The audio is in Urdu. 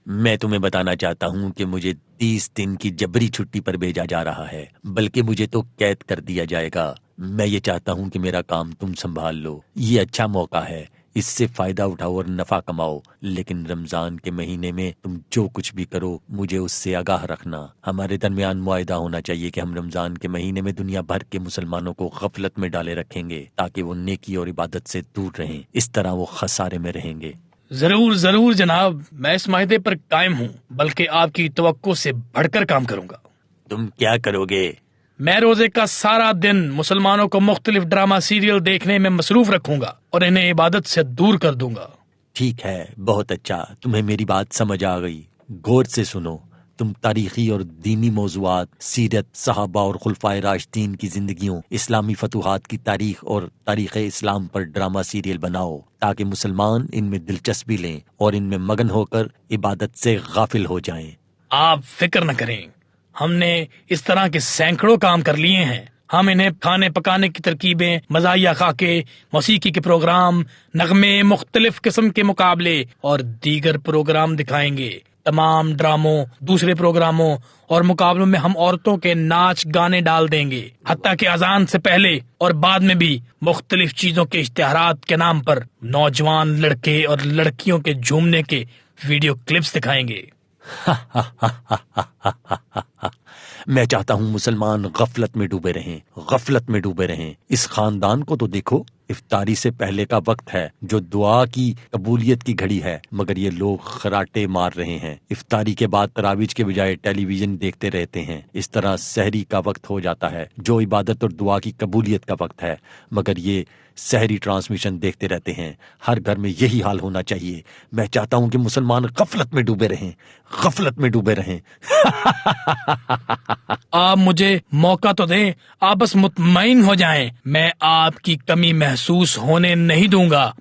میں تمہیں بتانا چاہتا ہوں کہ مجھے 30 دن کی جبری چھٹی پر بھیجا جا رہا ہے، بلکہ مجھے تو قید کر دیا جائے گا۔ میں یہ چاہتا ہوں کہ میرا کام تم سنبھال لو، یہ اچھا موقع ہے، اس سے فائدہ اٹھاؤ اور نفع کماؤ، لیکن رمضان کے مہینے میں تم جو کچھ بھی کرو مجھے اس سے آگاہ رکھنا۔ ہمارے درمیان معاہدہ ہونا چاہیے کہ ہم رمضان کے مہینے میں دنیا بھر کے مسلمانوں کو غفلت میں ڈالے رکھیں گے تاکہ وہ نیکی اور عبادت سے دور رہیں، اس طرح وہ خسارے میں رہیں گے۔ ضرور ضرور جناب، میں اس معاہدے پر قائم ہوں، بلکہ آپ کی توقع سے بڑھ کر کام کروں گا۔ تم کیا کرو گے؟ میں روزے کا سارا دن مسلمانوں کو مختلف ڈرامہ سیریل دیکھنے میں مصروف رکھوں گا اور انہیں عبادت سے دور کر دوں گا۔ ٹھیک ہے، بہت اچھا، تمہیں میری بات سمجھ آ گئی۔ غور سے سنو، تم تاریخی اور دینی موضوعات، سیرت، صحابہ اور خلفائے راشدین کی زندگیوں، اسلامی فتوحات کی تاریخ اور تاریخ اسلام پر ڈرامہ سیریل بناؤ تاکہ مسلمان ان میں دلچسپی لیں اور ان میں مگن ہو کر عبادت سے غافل ہو جائیں۔ آپ فکر نہ کریں، ہم نے اس طرح کے سینکڑوں کام کر لیے ہیں۔ ہم انہیں کھانے پکانے کی ترکیبیں، مزاحیہ خاکے، موسیقی کے پروگرام، نغمے، مختلف قسم کے مقابلے اور دیگر پروگرام دکھائیں گے۔ تمام ڈراموں، دوسرے پروگراموں اور مقابلوں میں ہم عورتوں کے ناچ گانے ڈال دیں گے، حتیٰ کہ اذان سے پہلے اور بعد میں بھی مختلف چیزوں کے اشتہارات کے نام پر نوجوان لڑکے اور لڑکیوں کے جھومنے کے ویڈیو کلپس دکھائیں گے۔ میں چاہتا ہوں مسلمان غفلت میں ڈوبے رہیں، غفلت میں ڈوبے رہیں۔ اس خاندان کو تو دیکھو، افطاری سے پہلے کا وقت ہے جو دعا کی قبولیت کی گھڑی ہے، مگر یہ لوگ خراٹے مار رہے ہیں۔ افطاری کے بعد تراویح کے بجائے ٹیلی ویژن دیکھتے رہتے ہیں، اس طرح سحری کا وقت ہو جاتا ہے جو عبادت اور دعا کی قبولیت کا وقت ہے، مگر یہ سحری ٹرانسمیشن دیکھتے رہتے ہیں۔ ہر گھر میں یہی حال ہونا چاہیے۔ میں چاہتا ہوں کہ مسلمان غفلت میں ڈوبے رہیں، غفلت میں ڈوبے رہیں۔ آپ مجھے موقع تو دیں، آپ بس مطمئن ہو جائیں، میں آپ کی کمی محسوس ہونے نہیں دوں گا۔